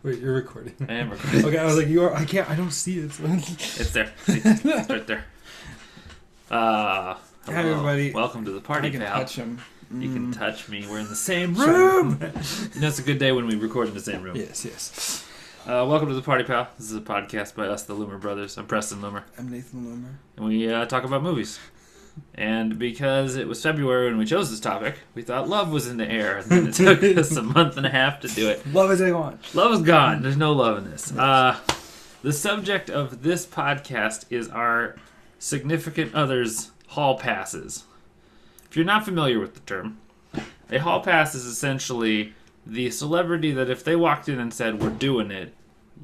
Wait, you're recording. I am recording. Okay, I was like, I don't see it. It's there. It's right there. Hello. Hi, everybody. Welcome to the party, I can pal. touch him. You can touch me. We're in the same room. It's a good day when we record in the same room. Yes. Welcome to the party, pal. This is a podcast by us, the Loomer Brothers. I'm Preston Loomer. I'm Nathan Loomer. And we talk about movies. And because it was February when we chose this topic, we thought love was in the air. And then it took us a month and a half to do it. Love is gone. Love is gone. There's no love in this. The subject of this podcast is our significant other's hall passes. If you're not familiar with the term, a hall pass is essentially the celebrity that if they walked in and said, "We're doing it,"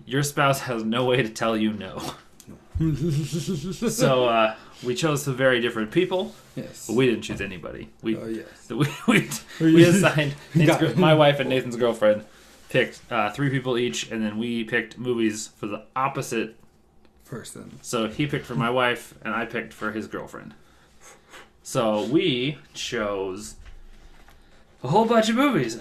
your spouse has no way to tell you no. So we chose some very different people. Yes. But we didn't choose anybody. We assigned my wife and Nathan's girlfriend picked 3 people each, and then we picked movies for the opposite person. So he picked for my wife, and I picked for his girlfriend. So we chose a whole bunch of movies.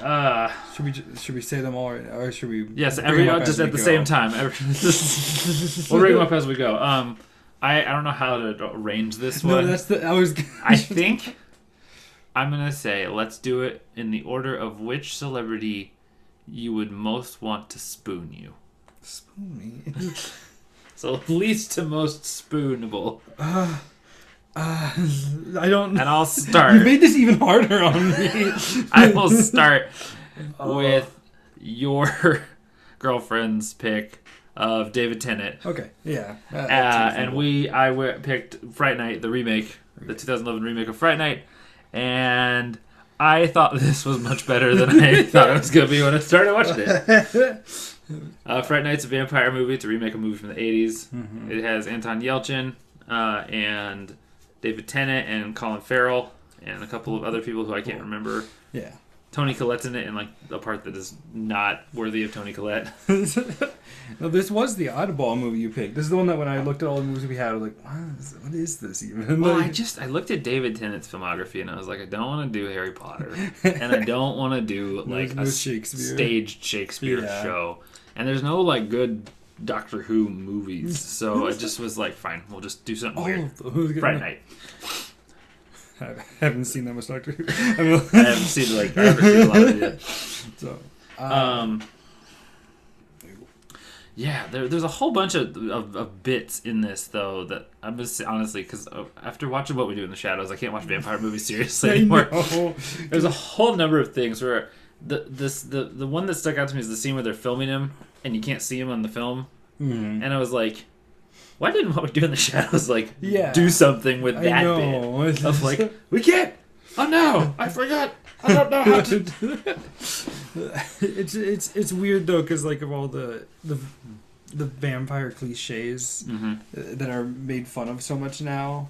Should we say them all right now, or should we? Yes, everyone just at the same time. We'll bring them up as we go. I don't know how to arrange this one. No, I think I'm gonna say let's do it in the order of which celebrity you would most want to spoon you. Spoon me. So least to most spoonable. I don't. And I'll start. You made this even harder on me. I will start with your girlfriend's pick of David Tennant. Okay, yeah. I picked Fright Night, the remake, the 2011 remake of Fright Night, and I thought this was much better than I thought it was going to be when I started watching it. Fright Night's a vampire movie. It's a remake of a movie from the 80s. Mm-hmm. It has Anton Yelchin and David Tennant and Colin Farrell and a couple of other people who I can't remember. Yeah. Toni Collette's in it in like a part that is not worthy of Toni Collette. No, this was the oddball movie you picked. This is the one that when I looked at all the movies we had, I was like, what is this even? Well, I looked at David Tennant's filmography and I was like, I don't want to do Harry Potter. And I don't want to do like a staged Shakespeare show. And there's no like good Doctor Who movies. So I just was like, fine, we'll just do something weird. Fright Night. I haven't seen that much Doctor Who. I haven't seen a lot of it yet. So, yeah, there's a whole bunch of bits in this though that I'm just honestly because after watching What We Do in the Shadows, I can't watch vampire movies seriously anymore. There's a whole number of things where the one that stuck out to me is the scene where they're filming him and you can't see him on the film, and I was like, why didn't What We Do in the Shadows do something with that bit of like, we can't. Oh no, I forgot. I don't know how to. It's weird though because like of all the vampire cliches that are made fun of so much now.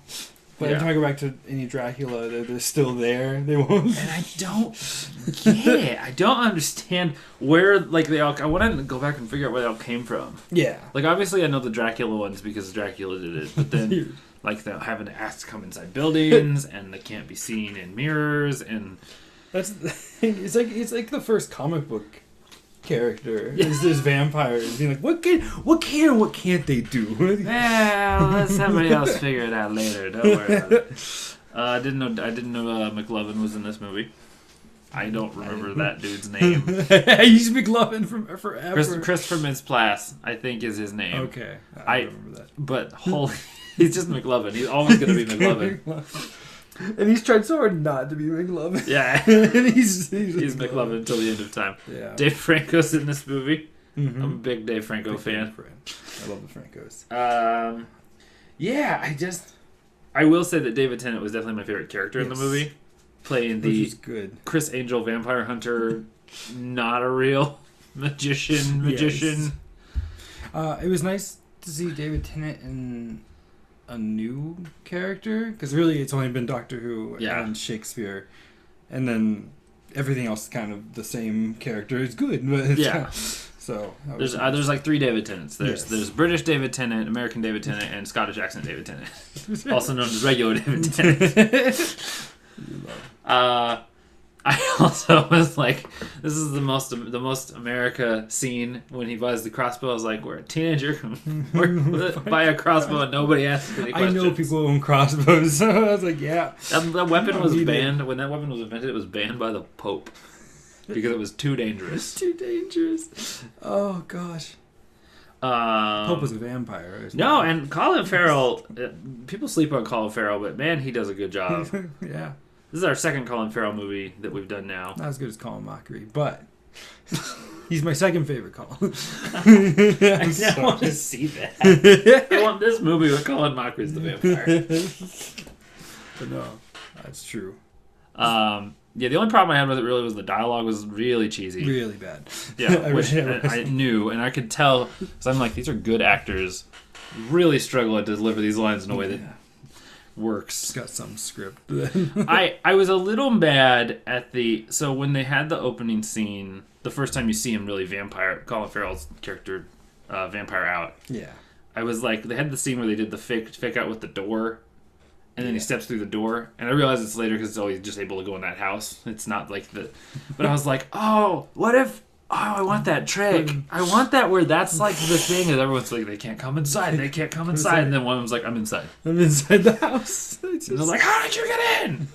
But every time I go back to any Dracula, they're still there. They won't. And I don't get it. I don't understand where they all. I want to go back and figure out where they all came from. Yeah. Like obviously I know the Dracula ones because Dracula did it, but then they're having to ask to come inside buildings and they can't be seen in mirrors and. That's the thing. It's like the first comic book character. Is this vampires being like, what can and what can't they do? Well, let somebody else figure it out later. Don't worry about it. I didn't know McLovin was in this movie. I don't remember that dude's name. He's McLovin from forever. Christopher Mintz-Plasse, I think, is his name. Okay, I remember that. But he's just McLovin. He's always going to be McLovin. And he's tried so hard not to be McLovin. Yeah. And he's McLovin until the end of time. Yeah. Dave Franco's in this movie. Mm-hmm. I'm a big Dave Franco fan. I love the Francos. Yeah, I will say that David Tennant was definitely my favorite character in the movie. Playing the Chris Angel vampire hunter, not a real magician. Yes. It was nice to see David Tennant in a new character because really it's only been Doctor Who and Shakespeare, and then everything else is kind of the same character. It's good, but it's so there's like 3 David Tennants. There's British David Tennant, American David Tennant, and Scottish accent David Tennant, also known as regular David Tennant. I also was like, this is the most America scene when he buys the crossbow. I was like, we're a teenager, we're buy a crossbow and nobody asks any questions. I know people own crossbows, so I was like, yeah. That weapon was banned. When that weapon was invented, it was banned by the Pope because it was too dangerous. Too dangerous. Oh, gosh. Pope was a vampire. No, and Colin Farrell, people sleep on Colin Farrell, but man, he does a good job. Yeah. This is our second Colin Farrell movie that we've done now. Not as good as Colin Mockery, but he's my second favorite Colin. I want to see that. I want this movie with Colin Mockery as the vampire. But no, that's true. Yeah, the only problem I had with it really was the dialogue was really cheesy. Really bad. Yeah, which I knew, and I could tell, because I'm like, these are good actors, really struggle to deliver these lines in a way that works. It's got some script. I was a little mad at so when they had the opening scene, the first time you see him really Colin Farrell's character, vampire out. Yeah. I was like, they had the scene where they did the fake out with the door, and then he steps through the door, and I realized it's later because he's just able to go in that house. It's not like but I was like, oh, what if... Oh, I want that trick. I want that where that's like the thing, and everyone's like, they can't come inside. They can't come inside. And then one of them's like, I'm inside. I'm inside the house. And they're like, how did you get in?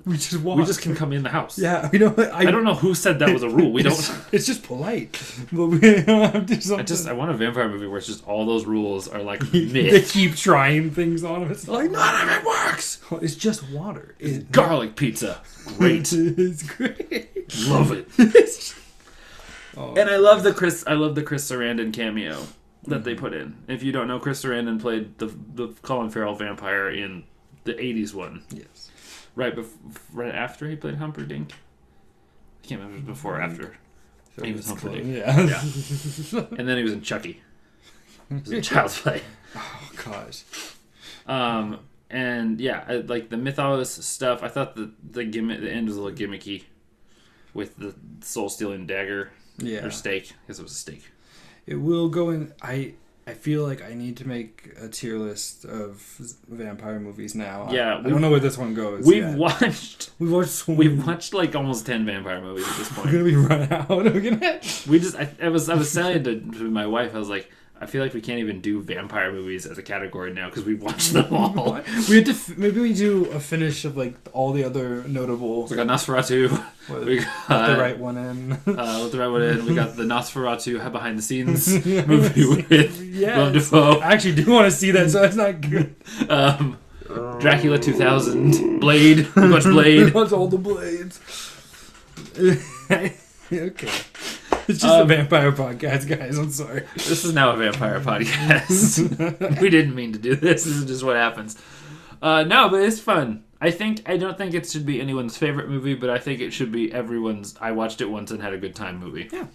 We just walk. We just can come in the house. Yeah, I don't know who said that was a rule. We don't. It's just polite. But we don't have to something. I want a vampire movie where it's just all those rules are like myth. They keep trying things on him. It's like, none of it works. It's just water. It's garlic pizza. Great. It's great. Love it. Oh, and I love the Chris Sarandon cameo that they put in. If you don't know, Chris Sarandon played the Colin Farrell vampire in the 80s one. Yes. Right after he played Humperdinck. I can't remember if it was before or after. So he was Humperdinck. Yeah. And then he was in Chucky. It was in Child's Play. Oh, gosh. And yeah, like the mythos stuff, I thought the end was a little gimmicky with the soul-stealing dagger. Yeah. Or steak. I guess it was a steak. It will go in... I feel like I need to make a tier list of vampire movies now. Yeah. I don't know where this one goes. We've watched like almost 10 vampire movies at this point. We're going to be run out. I was saying to my wife, I was like, I feel like we can't even do vampire movies as a category now because we've watched them all. We had to maybe we do a finish of like all the other notable. We got Nosferatu. We got the right one in. With the right one in, we got the Nosferatu behind the scenes movie with Willem Dafoe. I actually do want to see that, so that's not good. Dracula 2000, Blade. We watched Blade. Watch all the Blades. Okay. It's just a vampire podcast, guys. I'm sorry. This is now a vampire podcast. We didn't mean to do this. This is just what happens. No, but it's fun. I don't think it should be anyone's favorite movie, but I think it should be everyone's I watched it once and had a good time movie. Yeah.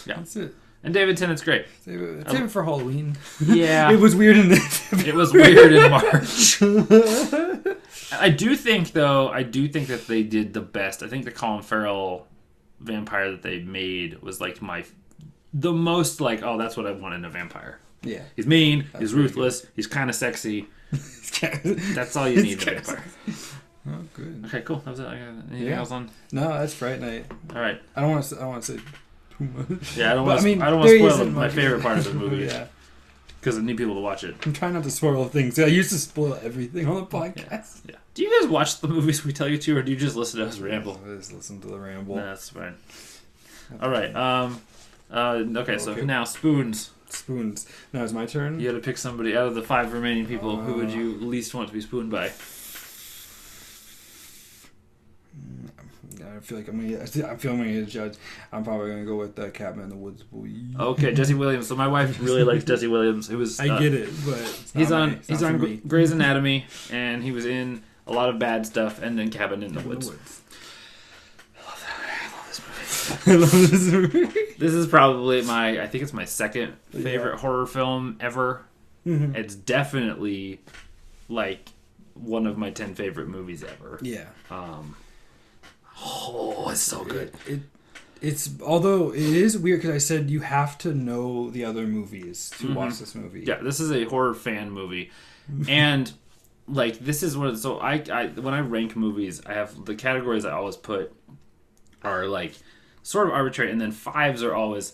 That's it. And David Tennant's great. Save it for Halloween. Yeah. It was weird in It was weird in March. I do think that they did the best. I think the Colin Farrell vampire that they made was like the most like, oh, that's what I want in a vampire. Yeah. He's mean, he's ruthless, he's kind of sexy. That's all you need in a vampire. Oh, good. Okay, cool. That was it. Anything else on? No, that's Fright Night. All right. I don't want to say too much. Yeah, I don't want to spoil my favorite part of the movie. Yeah. Because I need people to watch it. I'm trying not to spoil things. I used to spoil everything on the podcast. Yeah. Do you guys watch the movies we tell you to, or do you just listen to us ramble? I just listen to the ramble. Nah, that's fine. All right. Okay, so now spoons. Spoons. Now it's my turn. You had to pick somebody out of the 5 remaining people. Who would you least want to be spooned by? I feel like I'm gonna get a judge. I'm probably gonna go with the Cabin in the Woods boy. Okay, Jesse Williams. So my wife really likes Jesse Williams. I get it, but he's on Grey's Anatomy, and he was in a lot of bad stuff, and then Cabin in the Woods. I love this movie. This is probably I think it's my second favorite horror film ever. Mm-hmm. It's definitely like one of my 10 favorite movies ever. Yeah. It's so good. It's although it is weird because I said you have to know the other movies to watch this movie. Yeah, this is a horror fan movie, and like this is what. So I when I rank movies, I have the categories I always put are like sort of arbitrary, and then 5s are always,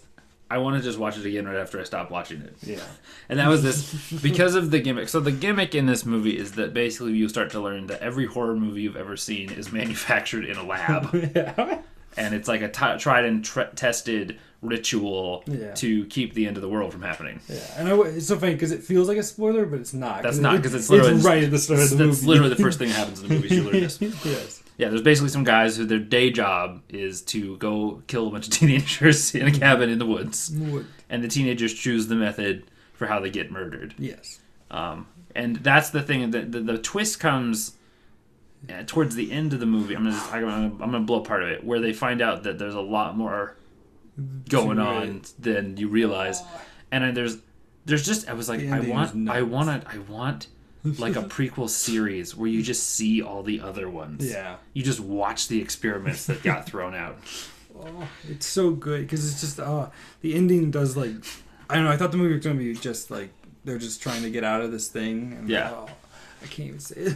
I want to just watch it again right after I stop watching it. Yeah. And that was this because of the gimmick. So the gimmick in this movie is that basically you start to learn that every horror movie you've ever seen is manufactured in a lab. Yeah. And it's like a tried and tested ritual to keep the end of the world from happening. Yeah, and it's so funny because it feels like a spoiler, but it's not. That's not, because it's literally right at the start of the movie. That's literally the first thing that happens in the movie. You learn this. Yes. Yeah, there's basically some guys who their day job is to go kill a bunch of teenagers in a cabin in the woods. And the teenagers choose the method for how they get murdered. Yes. And that's the thing. The twist comes towards the end of the movie. I'm gonna blow part of it, where they find out that there's a lot more going on than you realize. And there's just, I was like, I want like a prequel series where you just see all the other ones. Yeah. You just watch the experiments that got thrown out. Oh, it's so good because it's just the ending does like, I don't know. I thought the movie was gonna be just like they're just trying to get out of this thing. And, I can't even say it. I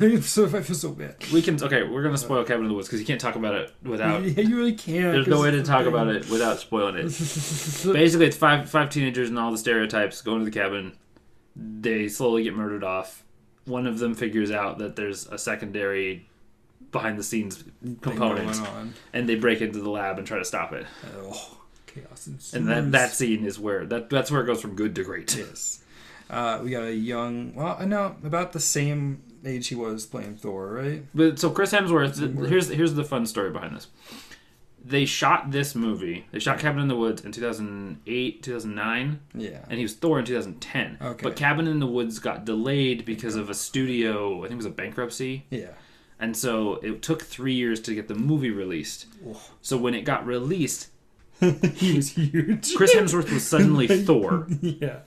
feel so bad. We're gonna spoil Cabin in the Woods because you can't talk about it without. Yeah, you really can't. There's no way to talk about it without spoiling it. Basically, it's five teenagers and all the stereotypes going to the cabin. They slowly get murdered off. One of them figures out that there's a secondary behind the scenes component, and they break into the lab and try to stop it. Oh, chaos ensues. And that scene is where that's where it goes from good to great. Yes. We got a young, about the same age he was playing Thor, right? But so Chris Hemsworth, here's the fun story behind this. They shot this movie. They shot Cabin in the Woods in 2008, 2009. Yeah. And he was Thor in 2010. Okay. But Cabin in the Woods got delayed because of a studio, I think it was a bankruptcy. Yeah. And so it took 3 years to get the movie released. Oh. So when it got released, he was huge. Chris Hemsworth was suddenly Thor. Yeah.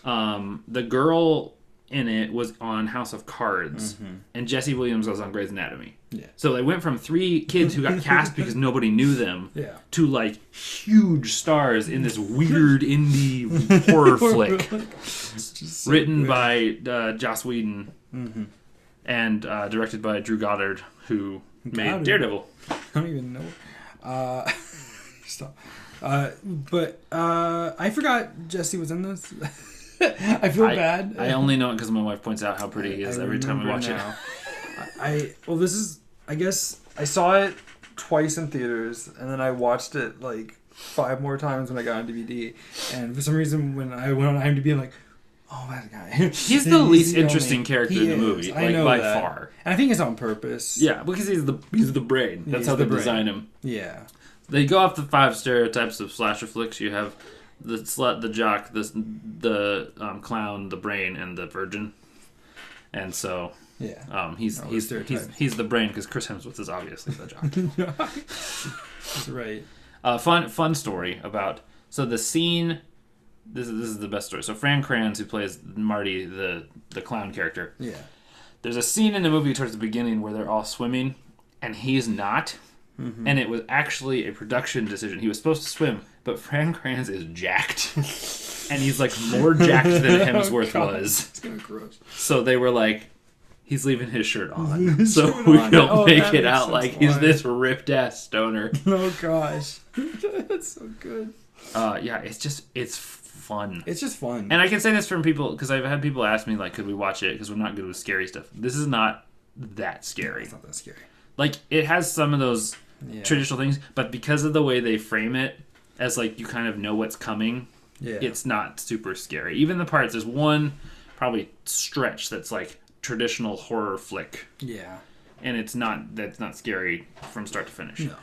The girl in it was on House of Cards, and Jesse Williams was on Grey's Anatomy. Yeah. So they went from 3 kids who got cast because nobody knew them to like huge stars in this weird indie horror flick so written by Joss Whedon and directed by Drew Goddard, who made Daredevil. I don't even know. Stop. But I forgot Jesse was in this. I feel bad. I only know it because my wife points out how pretty he is every time we watch it. I guess I saw it twice in theaters, and then I watched it like 5 more times when I got on DVD. And for some reason, when I went on IMDb, I'm like, oh, that guy. He's the least interesting character in the movie, I know by that. far. And I think it's on purpose. Yeah, because he's the brain. That's how they design him. Yeah. They go off the 5 stereotypes of slasher flicks. You have the slut, the jock, the clown, the brain, and the virgin. And so, he's the brain because Chris Hemsworth is obviously the jock. That's right. Fun story about the scene. This is the best story. So Fran Kranz, who plays Marty, the clown character. Yeah. There's a scene in the movie towards the beginning where they're all swimming, and he's not. Mm-hmm. And it was actually a production decision. He was supposed to swim, but Fran Kranz is jacked. And he's like more jacked than Hemsworth was. It's kind of gross. So they were like, he's leaving his shirt on. So we don't make it out like he's this ripped ass stoner. Oh gosh. That's so good. It's fun. It's just fun. And I can say this from people, because I've had people ask me, like, could we watch it? Because we're not good with scary stuff. This is not that scary. It's not that scary. Like, it has some of those traditional things, but because of the way they frame it, as, like, you kind of know what's coming, it's not super scary. Even the parts, there's one probably stretch that's, like, traditional horror flick. Yeah. And that's not scary from start to finish. No.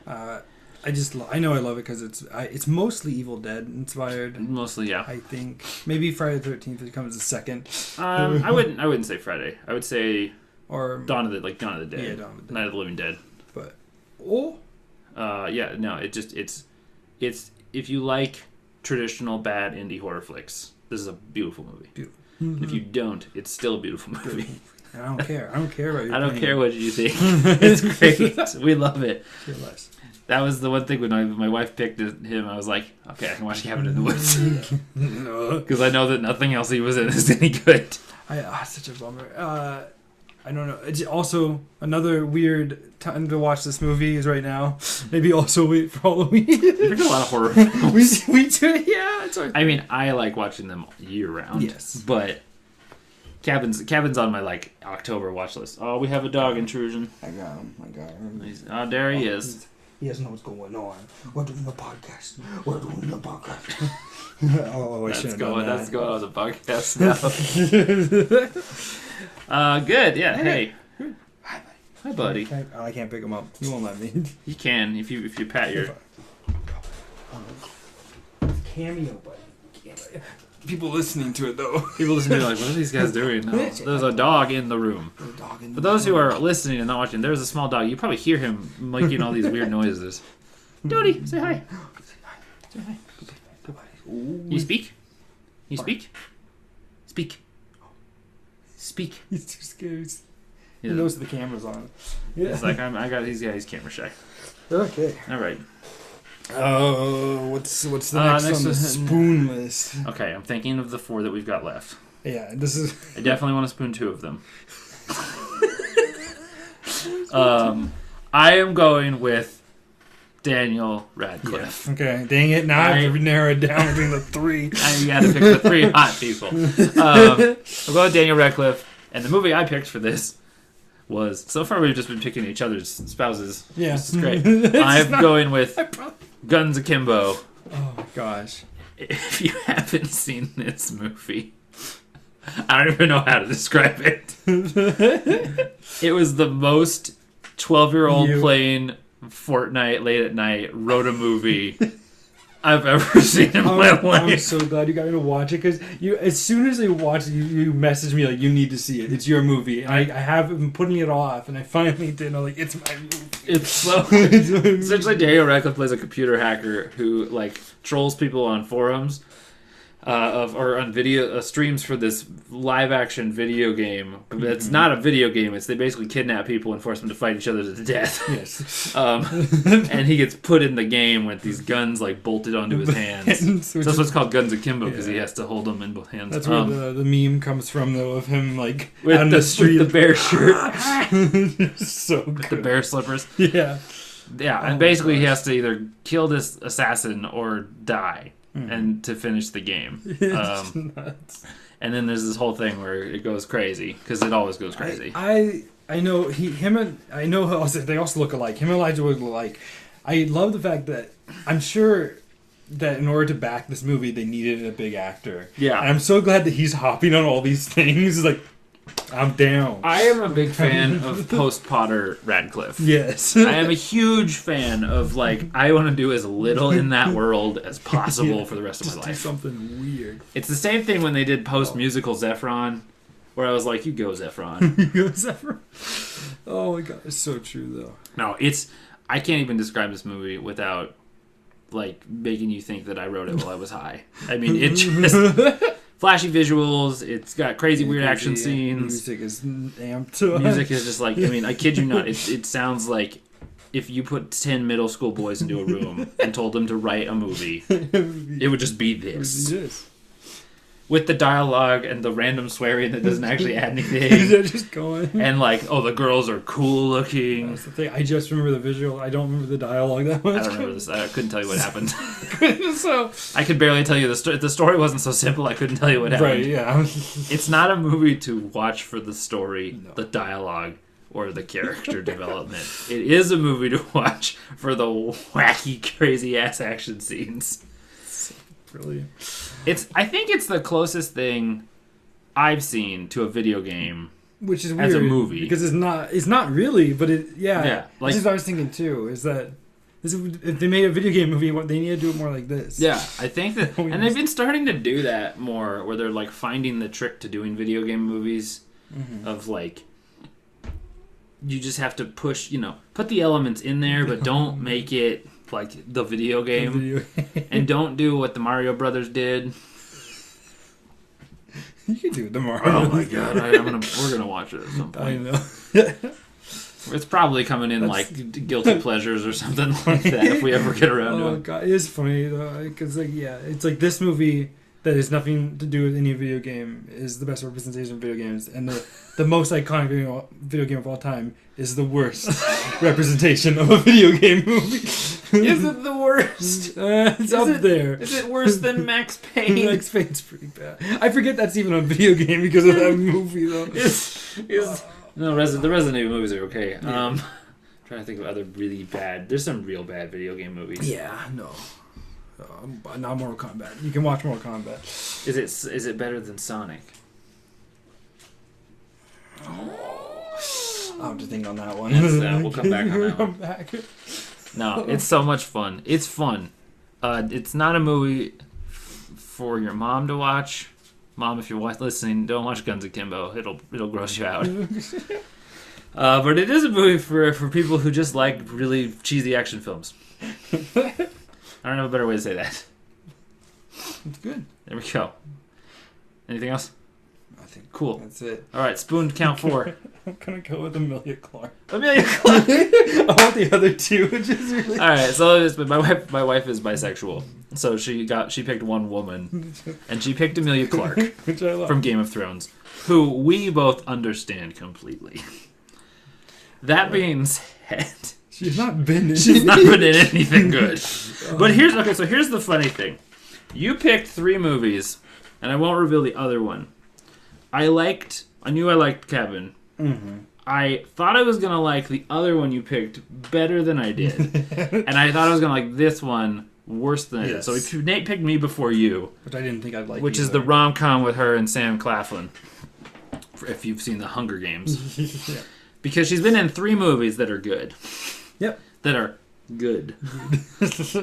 I know I love it because it's mostly Evil Dead inspired. Mostly, yeah. I think maybe Friday the 13th it comes a second. I wouldn't say Friday. I would say Dawn of the Dead. Yeah, Dawn of the Dead. Night of the Living Dead. But it's if you like traditional bad indie horror flicks, this is a beautiful movie. Beautiful. Mm-hmm. If you don't, it's still a beautiful movie. I don't care. I don't care about your I don't care what you think. It's great. We love it. Less. That was the one thing when my wife picked him, I was like, okay, I can watch Cabin in the Woods. Because I know that nothing else he was in is any good. Such a bummer. I don't know. It's also another weird time to watch this movie is right now. Maybe also wait for Halloween. There's a lot of horror films. we do, yeah. It's I mean, I like watching them year round. Yes. But Cabin's on my, like, October watch list. Oh, we have a dog intrusion. I got him. Oh, there he is. He doesn't know what's going on. We're doing the podcast. Oh, I shouldn't have done that. That's going on the podcast now. Good, yeah. Hey. Hi, buddy. I can't pick him up. You won't let me. You can if you pat your... Cameo, buddy. People listening to it, though. People listening to it like, what are these guys doing? No, there's a dog in the room. For those who are listening and not watching, there's a small dog. You probably hear him making all these weird noises. Dodie, say hi. Say hi. You speak? You speak? Speak. Speak. He's too scared. He knows the camera's on. Yeah. He's like, he's camera shy. Okay. All right. Oh, what's the next on the spoon list? Okay, I'm thinking of the 4 that we've got left. Yeah, this is... I definitely want to spoon 2 of them. I am going with Daniel Radcliffe. Yeah. Okay, dang it. Now I have to narrow it down between the 3. You got to pick the 3 hot people. I'm going with Daniel Radcliffe. And the movie I picked for this was... So far, we've just been picking each other's spouses. Yeah. This is great. I'm going with Guns Akimbo. Oh, my gosh. If you haven't seen this movie... I don't even know how to describe it. It was the most 12-year-old playing Fortnite late at night, wrote a movie I've ever seen in my life. I'm so glad you got me to watch it, because as soon as I watched it, you messaged me like, you need to see it. It's your movie. And I have been putting it off, and I finally did. And I'm like, it's my movie. It's so... Essentially, Daniel Radcliffe plays a computer hacker who, like, trolls people on forums. Or on video streams for this live action video game. It's not a video game. It's they basically kidnap people and force them to fight each other to the death. Yes. And he gets put in the game with these guns like bolted onto his hands. So that's what's called Guns Akimbo, because he has to hold them in both hands. That's where the meme comes from, though, of him like with on the street, with the bear shirt, so good. With the bear slippers. Yeah. Yeah, and basically he has to either kill this assassin or die. And to finish the game. Nuts. And then there's this whole thing where it goes crazy, because it always goes crazy. I know I know they also look alike. Him and Elijah look alike. I love the fact that I'm sure that in order to back this movie, they needed a big actor. Yeah. And I'm so glad that he's hopping on all these things. Like, I'm down. I am a big fan of post-Potter Radcliffe. Yes. I am a huge fan of, like, I want to do as little in that world as possible for the rest of my life. Do something weird. It's the same thing when they did post-musical Zephron, where I was like, you go, Zephron. You go, Zephron. Oh my god, it's so true, though. No, I can't even describe this movie without, like, making you think that I wrote it while I was high. I mean, it just... Flashy visuals, it's got crazy weird action scenes. Music is amped. Music is just like, I mean, I kid you not, it sounds like if you put 10 middle school boys into a room and told them to write a movie, it would just be this. With the dialogue and the random swearing that doesn't actually add anything. They're just going. And like, oh, the girls are cool looking. That's the thing. I just remember the visual. I don't remember the dialogue that much. I don't remember this. I couldn't tell you what happened. So I could barely tell you the story. The story wasn't so simple. I couldn't tell you what happened. Right, yeah. It's not a movie to watch for the story, the dialogue, or the character development. It is a movie to watch for the wacky, crazy-ass action scenes. Brilliant. I think it's the closest thing I've seen to a video game, which is weird as a movie, because it's not really, but yeah. Like, this is what I was thinking too. Is that if they made a video game movie, they need to do it more like this. Yeah, I think that, and they've been starting to do that more, where they're like finding the trick to doing video game movies of like. You just have to push, put the elements in there, but don't make it like the video game. And don't do what the Mario Brothers did. You can do the Mario. Oh my god, we're gonna watch it at some point. I know. It's probably coming in like Guilty Pleasures or something like that if we ever get around to it. Oh god, it is funny though, because it's like this movie that has nothing to do with any video game is the best representation of video games, and the most iconic video game of all time is the worst representation of a video game movie. Is it the worst? It's up there. Is it worse than Max Payne? Max Payne's pretty bad. I forget that's even a video game because of that movie, though. No, the Resident Evil movies are okay. Yeah. Trying to think of other really bad. There's some real bad video game movies. Yeah, no. Not Mortal Kombat. You can watch Mortal Kombat. Is it better than Sonic? I'll have to think on that one. We'll come back on that one. No, it's so much fun. It's fun. It's not a movie for your mom to watch. Mom, if you're listening, don't watch Guns Akimbo. It'll gross you out. But it is a movie for people who just like really cheesy action films. I don't have a better way to say that. It's good. There we go. Anything else? I think cool. That's it. All right, spoon count 4. I'm gonna go with Emilia Clarke. Emilia Clarke. I want the other two, which is really. All right, so my wife is bisexual, so she picked one woman, and she picked Emilia Clarke, which I love, from Game of Thrones, who we both understand completely. That being said, she's not been in anything good. But here's the funny thing. You picked 3 movies, and I won't reveal the other one. I knew I liked Kevin. Mm-hmm. I thought I was going to like the other one you picked better than I did. And I thought I was going to like this one worse than I did. So Nate picked Me Before You. Which I didn't think I'd like Which either. is the rom-com with her and Sam Claflin. If you've seen The Hunger Games. Yeah. Because she's been in 3 movies that are good. Yep. That are good.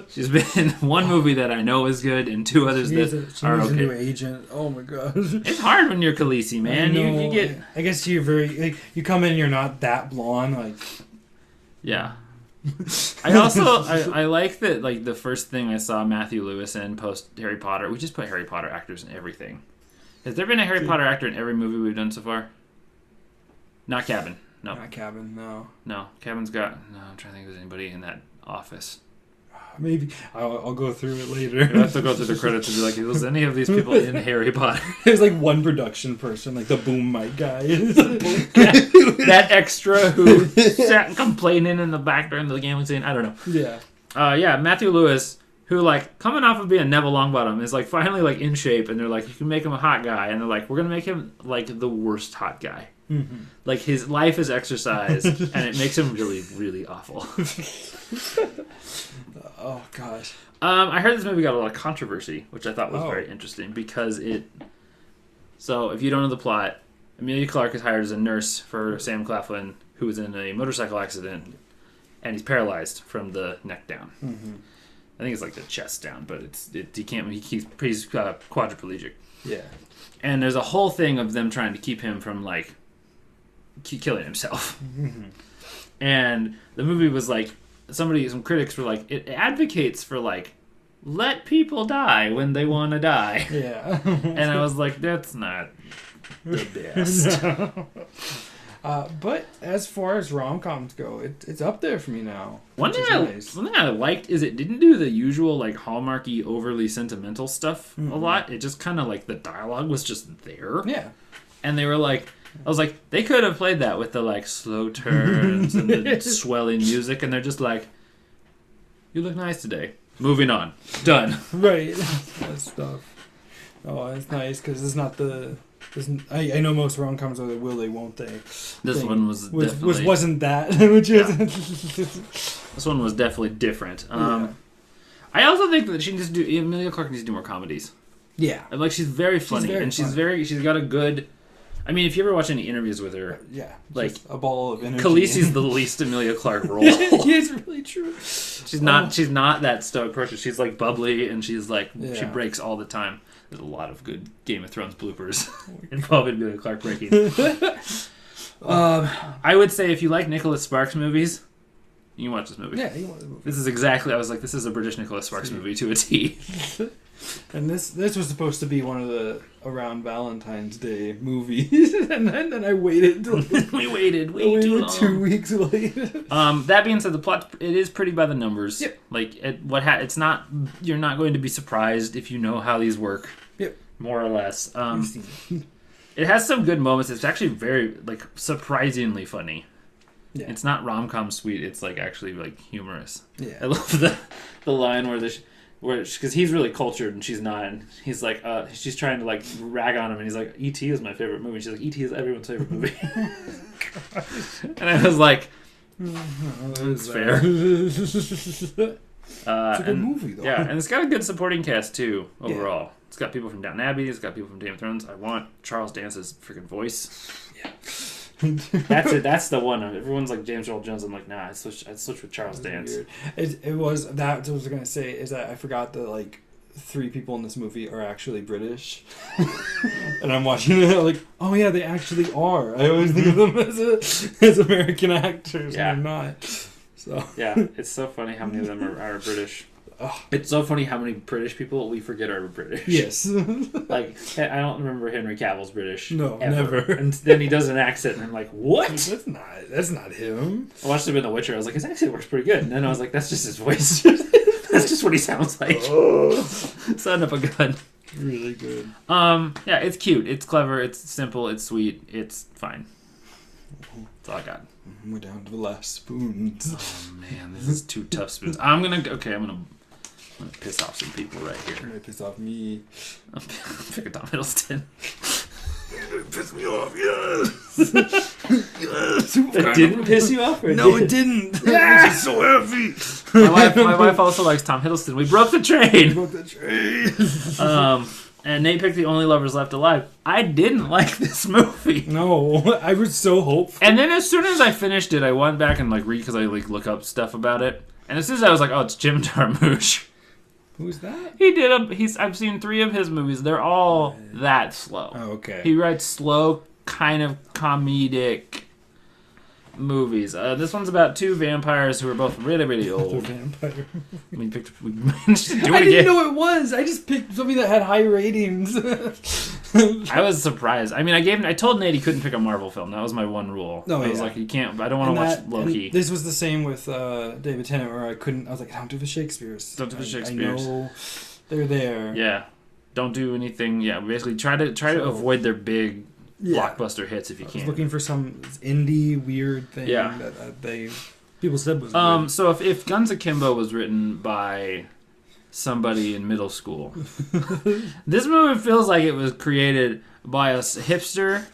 She's been in 1 movie that I know is good and 2 others that are okay. She's a new agent. Oh my god. It's hard when you're Khaleesi, man. You get. I guess you're very. You come in, you're not that blonde. Like. Yeah. I also I like that, like, the first thing I saw Matthew Lewis in post Harry Potter. We just put Harry Potter actors in everything. Has there been a Harry Potter actor in every movie we've done so far? Not Cabin. No. Not Cabin, no. No. Cabin's got... No, I'm trying to think if there's anybody in that office. Maybe. I'll go through it later. You'll have to go through the credits and be like, was any of these people in Harry Potter? There's like one production person, like the boom mic guy. that extra who sat complaining in the back during the gambling scene. I don't know. Yeah. Yeah, Matthew Lewis, who, like, coming off of being Neville Longbottom, is, like, finally, like, in shape, and they're like, you can make him a hot guy, and they're like, we're gonna make him, like, the worst hot guy. Mm-hmm. Like, his life is exercise, and it makes him really, really awful. Oh, gosh. I heard this movie got a lot of controversy, which I thought was very interesting, because it... So, if you don't know the plot, Emilia Clarke is hired as a nurse for Sam Claflin, who was in a motorcycle accident, and he's paralyzed from the neck down. Mm-hmm. I think it's like the chest down, but he's quadriplegic. Yeah. And there's a whole thing of them trying to keep him from, like, killing himself. Mm-hmm. And the movie was like, some critics were like, it advocates for, like, let people die when they want to die. Yeah. And I was like, that's not the best. No. But as far as rom-coms go, it's up there for me now. One thing I liked is it didn't do the usual, like, Hallmarky, overly sentimental stuff a lot. It just kind of, like, the dialogue was just there. Yeah. And they were like, I was like, they could have played that with the, like, slow turns and the swelling music, and they're just like, you look nice today. Moving on. Done. Right. That stuff. Oh, it's nice, because it's not the... I know most rom-coms are the will they, won't they. This one was definitely... wasn't that. Which is... This one was definitely different. Yeah. I also think that Emilia Clarke needs to do more comedies. Yeah. Like, she's very funny, she's got a good... I mean, if you ever watch any interviews with her... Yeah. Like, a ball of energy. Khaleesi's the least Emilia Clarke role. Yeah, it's really true. She's not that stoic person. She's, like, bubbly, and she's, like... Yeah. She breaks all the time. There's a lot of good Game of Thrones bloopers involving Emilia Clarke breaking. I would say if you like Nicholas Sparks movies, you can watch this movie. Yeah, you can watch this movie. This is exactly... I was like, this is a British Nicholas Sparks movie to a T. And this was supposed to be one of the around Valentine's Day movies, and then I waited. We waited way too long. 2 weeks late. That being said, the plot, it is pretty by the numbers. Yep. Like, it's not... You're not going to be surprised if you know how these work. Yep. more or less. It has some good moments. It's actually very, like, surprisingly funny. Yeah. It's not rom-com sweet. It's, like, actually, like, humorous. Yeah. I love the line where because he's really cultured and she's not. And he's like, she's trying to, like, rag on him. And he's like, E.T. is my favorite movie. She's like, E.T. is everyone's favorite movie. And I was like, that's fair. It's a good movie, though. Yeah, and it's got a good supporting cast, too, overall. Yeah. It's got people from Downton Abbey. It's got people from Game of Thrones. I want Charles Dance's freaking voice. Yeah. That's it. That's the one. Everyone's like James Earl Jones. I'm like, nah, I'd switch with Charles Dance. It was that. What I was gonna say is that I forgot that like 3 people in this movie are actually British, and I'm watching it like, oh yeah, they actually are. I always think of them as American actors, and they're not. So yeah, it's so funny how many of them are British. It's so funny how many British people we forget are British. Yes. Like, I don't remember Henry Cavill's British. No, ever. Never. And then he does an accent, and I'm like, what? That's not him. I watched him in The Witcher. I was like, his accent works pretty good. And then I was like, that's just his voice. That's just what he sounds like. Son of a gun. Really good. Yeah, it's cute. It's clever. It's simple. It's sweet. It's fine. That's all I got. We're down to the last spoons. Oh, man. This is 2 tough spoons. I'm going to piss off some people right here. I'm going to piss off me. I'm picking Tom Hiddleston. Piss me off, yes. Yes. That didn't piss you off? No, it didn't. Yeah. It's so heavy. My wife also likes Tom Hiddleston. We broke the train. And Nate picked The Only Lovers Left Alive. I didn't like this movie. No, I was so hopeful. And then as soon as I finished it, I went back and like read because I like look up stuff about it. And as soon as I was like, oh, it's Jim Jarmusch. Who's that? I've seen 3 of his movies. They're all that slow. Oh, okay. He writes slow, kind of comedic movies. This one's about 2 vampires who are both really, really old. Vampire. We managed to do it again. I didn't know it was. I just picked something that had high ratings. I was surprised. I mean, I told Nate he couldn't pick a Marvel film. That was my one rule. I was like, you can't. I don't want to watch Loki. This was the same with David Tennant, where I couldn't. I was like, don't do the Shakespeares. Don't do the Shakespeares. I know they're there. Yeah. Don't do anything. Yeah. Basically, try to avoid their big blockbuster hits if you can. I was looking for some indie weird thing that people said was weird. So if Guns Akimbo was written by somebody in middle school, this movie feels like it was created by a hipster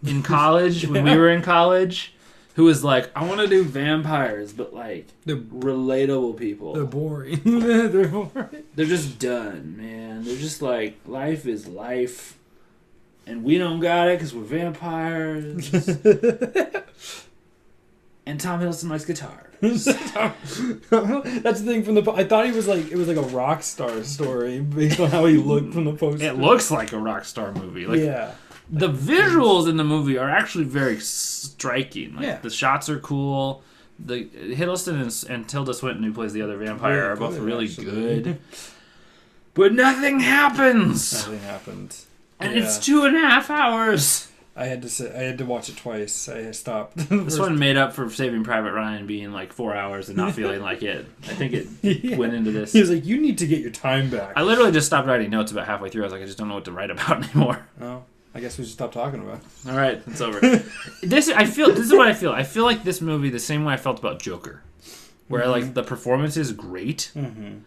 in college when we were in college, who was like, I want to do vampires, but like they're relatable people. They're boring. They're boring. They're just done, man. They're just like, life is life. And we don't got it because we're vampires. And Tom Hiddleston likes guitar. That's the thing from I thought it was like a rock star story based on how he looked from the poster. It looks like a rock star movie. Like, the visuals in the movie are actually very striking. Like the shots are cool. The Hiddleston and Tilda Swinton, who plays the other vampire, are both really good. But nothing happens. Nothing happens. And it's 2.5 hours. I had to watch it twice. I stopped. This one made up for Saving Private Ryan being like 4 hours and not feeling like it. I think it went into this. He was like, you need to get your time back. I literally just stopped writing notes about halfway through. I was like, I just don't know what to write about anymore. Oh, I guess we should stop talking about it. All right, it's over. This is what I feel. I feel like this movie the same way I felt about Joker, where like the performance is great. Mm-hmm.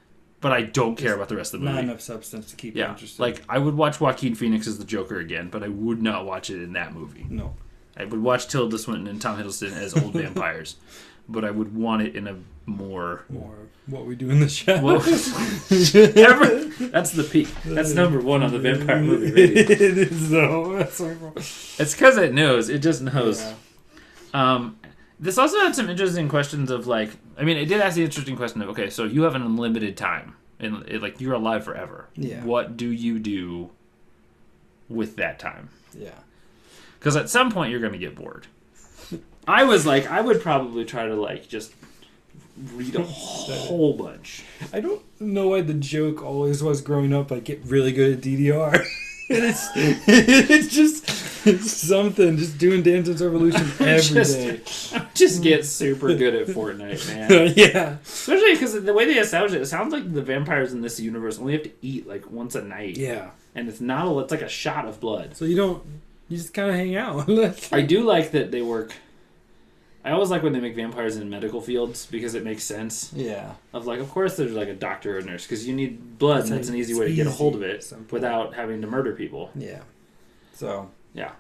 But I don't care about the rest of the movie. Not enough substance to keep you interested. Like, I would watch Joaquin Phoenix as the Joker again, but I would not watch it in that movie. No. I would watch Tilda Swinton and Tom Hiddleston as old vampires, but I would want it in a more what we do in the shadows. That's the peak. That's number 1 on the vampire movie rating. It is, though. That's so wrong. It's because it knows. It just knows. Yeah. This also had some interesting questions of like, I mean, it did ask the interesting question of, okay, so you have an unlimited time and like you're alive forever. Yeah. What do you do with that time? Yeah. Because at some point you're going to get bored. I was like, I would probably try to like just read a whole bunch. I don't know why the joke always was growing up, like get really good at DDR. And it's something. Just doing Dance Dance Revolution every day. Just get super good at Fortnite, man. Yeah. Especially because the way they establish it, it sounds like the vampires in this universe only have to eat like once a night. Yeah. and it's like a shot of blood. So you just kind of hang out. I do like that they work. I always like when they make vampires in medical fields because it makes sense. Yeah. Of course there's like a doctor or a nurse because you need blood and that's an easy way to get a hold of it without having to murder people. Yeah. So. Yeah.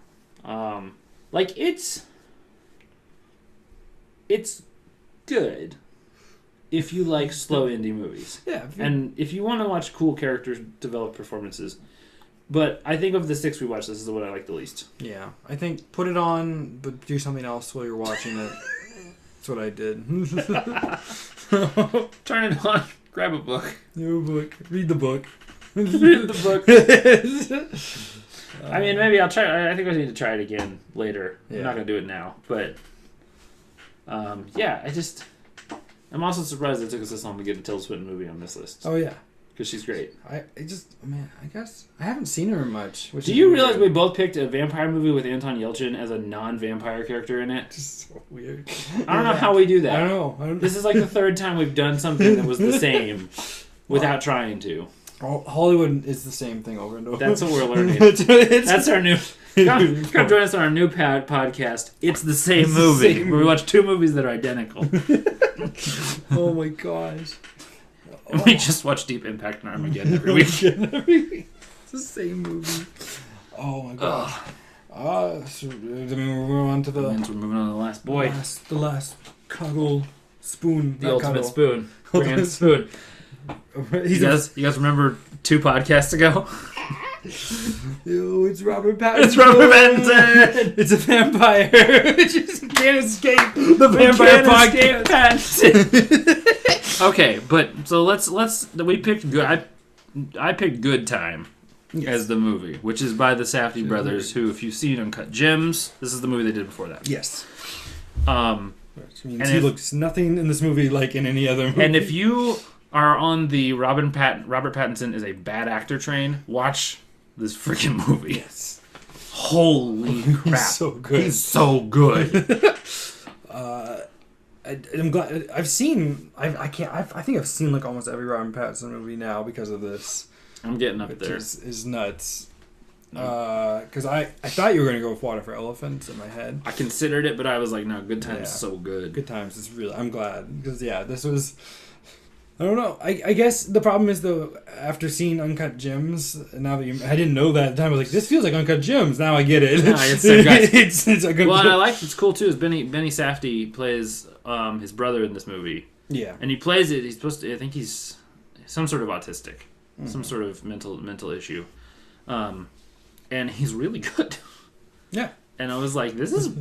It's good if you like slow indie movies. Yeah. And if you want to watch cool characters develop performances. But I think of the 6 we watched, this is the one I like the least. Yeah. I think put it on, but do something else while you're watching it. That's what I did. Turn it on. Grab a book. Read the book. Read the book. I mean, maybe I'll try. I think I need to try it again later. Yeah. I'm not going to do it now. But, yeah, I'm also surprised it took us this long to get a Tilda Swinton movie on this list. Oh, yeah. Because she's great. I guess I haven't seen her much. Do you realize we both picked a vampire movie with Anton Yelchin as a non-vampire character in it? Just so weird. I don't know how we do that. I don't know. This is like the third time we've done something that was the same without trying to. Hollywood is the same thing over and over. That's what we're learning. That's our new... Come join us on our new podcast. It's the same movie. Where we watch 2 movies that are identical. Oh my gosh. And we just watch Deep Impact and Armageddon every week. It's the same movie. Oh my god. So, we're moving on to the... We're moving on to the last boy. The last cuddle spoon. The ultimate spoon. Bring in the spoon. You guys remember 2 podcasts ago? Ew, it's Robert Pattinson. It's Robert Pattinson. It's a vampire. Just can't escape the vampire podcast. Okay, but so we picked good. I picked Good Time as the movie, which is by the Safdie brothers, who, if you've seen Uncut Gems, this is the movie they did before that. Yes. Which means he looks nothing in this movie like in any other movie. And if you are on the Robert Pattinson is a bad actor train, watch this freaking movie. Yes. Holy crap! He's so good. He's so good. I'm glad I've seen. I think I've seen like almost every Robert Pattinson movie now because of this. I'm getting up there. Is nuts. Because I thought you were gonna go with Water for Elephants in my head. I considered it, but I was like, no, Good Time's so good. Good Times is really. I'm glad because this was. I don't know. I guess the problem is though, after seeing Uncut Gems, now that I didn't know that at the time, I was like, this feels like Uncut Gems. Now I get it. No, it's the same guy. It's a good. Well, and I like it's cool too. Is Benny Safdie plays his brother in this movie. Yeah, and he plays it. He's supposed to. I think he's some sort of autistic, some sort of mental issue, and he's really good. Yeah, and I was like, this is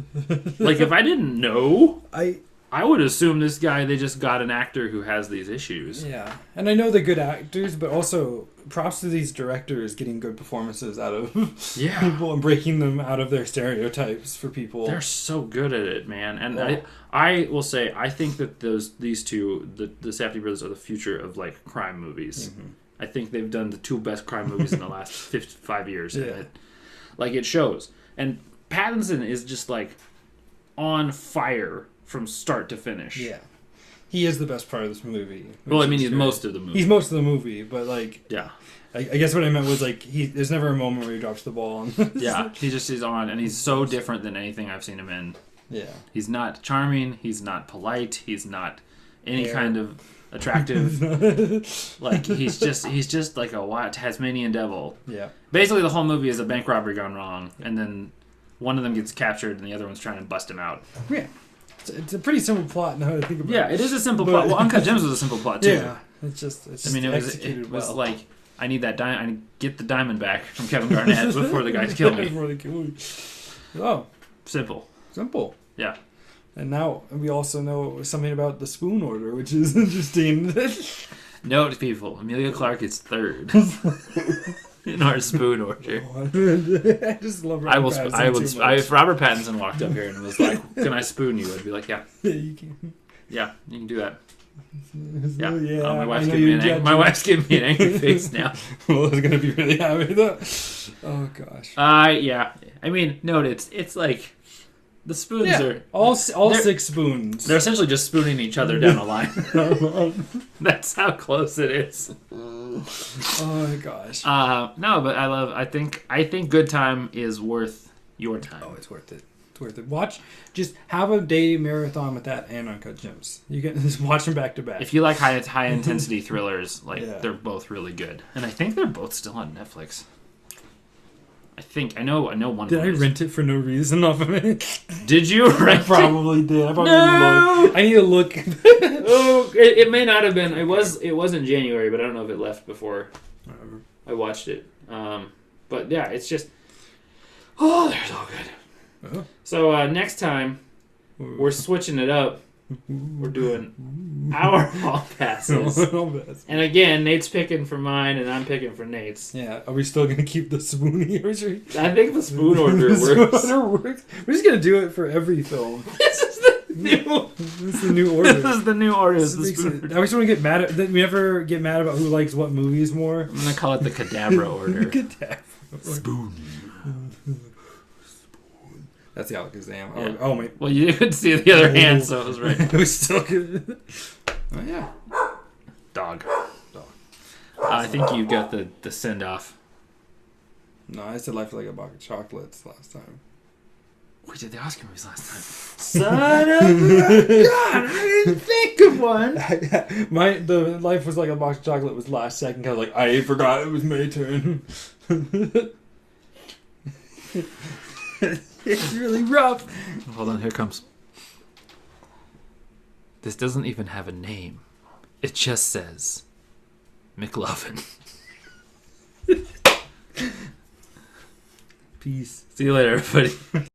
like if I didn't know, I would assume this guy, they just got an actor who has these issues. Yeah. And I know they're good actors, but also props to these directors getting good performances out of people and breaking them out of their stereotypes for people. They're so good at it, man. And I will say, I think that these two, the Safdie brothers, are the future of like crime movies. Mm-hmm. I think they've done the 2 best crime movies in the last 5 years. Yeah. And it shows. And Pattinson is just like on fire from start to finish. Yeah. He is the best part of this movie. Well, I mean, he's most of the movie. He's most of the movie, but like... Yeah. I guess what I meant was like, there's never a moment where he drops the ball on this. Yeah, he just is on, and he's so different than anything I've seen him in. Yeah. He's not charming, he's not polite, he's not any kind of attractive. Like, he's just like a Tasmanian devil. Yeah. Basically, the whole movie is a bank robbery gone wrong, and then one of them gets captured, and the other one's trying to bust him out. Yeah. It's a pretty simple plot now to think about. Yeah, it is a simple plot. Well, Uncut Gems was a simple plot too. Yeah, it's just it was like, I need that diamond. I need to get the diamond back from Kevin Garnett before the guys kill me. Before they kill me. Oh, simple. Yeah. And now we also know something about the spoon order, which is interesting. Note, people, Emilia Clarke is 3rd in our spoon order. I just love Robert Pattinson if Robert Pattinson walked up here and was like, "Can I spoon you?" I'd be like, "Yeah, yeah, you can. Yeah, you can do that." Yeah, yeah. My wife's giving me an angry face now. Well, I was gonna be really happy though. Oh gosh. Yeah. I mean, note it's like. The spoons are... All 6 spoons. They're essentially just spooning each other down a line. That's how close it is. Oh my gosh. No, but I think Good Time is worth your time. Oh, it's worth it. It's worth it. Just have a day marathon with that and Uncut Gems. You can just watch them back to back. If you like high intensity thrillers, they're both really good, and I think they're both still on Netflix. I know one. Did I rent it for no reason off of it? Did you rent I probably did. I probably need to look. Oh, it may not have been. It was in January, but I don't know if it left before I watched it. But yeah, it's just there's all good. Uh-huh. So next time we're switching it up. We're doing hour hall passes. And again, Nate's picking for mine, and I'm picking for Nate's. Yeah, are we still gonna keep the spoon order? I think the spoon order works. We're just gonna do it for every film. This is the new order. This is the new order. I just want to get mad at. We never get mad about who likes what movies more. I'm gonna call it the Cadabra order. Cadabra. Spoon. That's the Alakazam. Yeah. Oh, wait. Well, you could see the other hand, so it was right. It was still good. Oh, yeah. Dog. I think you got the send off. No, I said Life is like a box of chocolates last time. We did the Oscar movies last time. Son of a God, I didn't think of one. The Life was like a box of chocolate was last second. I was like, I forgot it was my turn. It's really rough. Hold on, here it comes. This doesn't even have a name. It just says McLovin. Peace. See you later, everybody.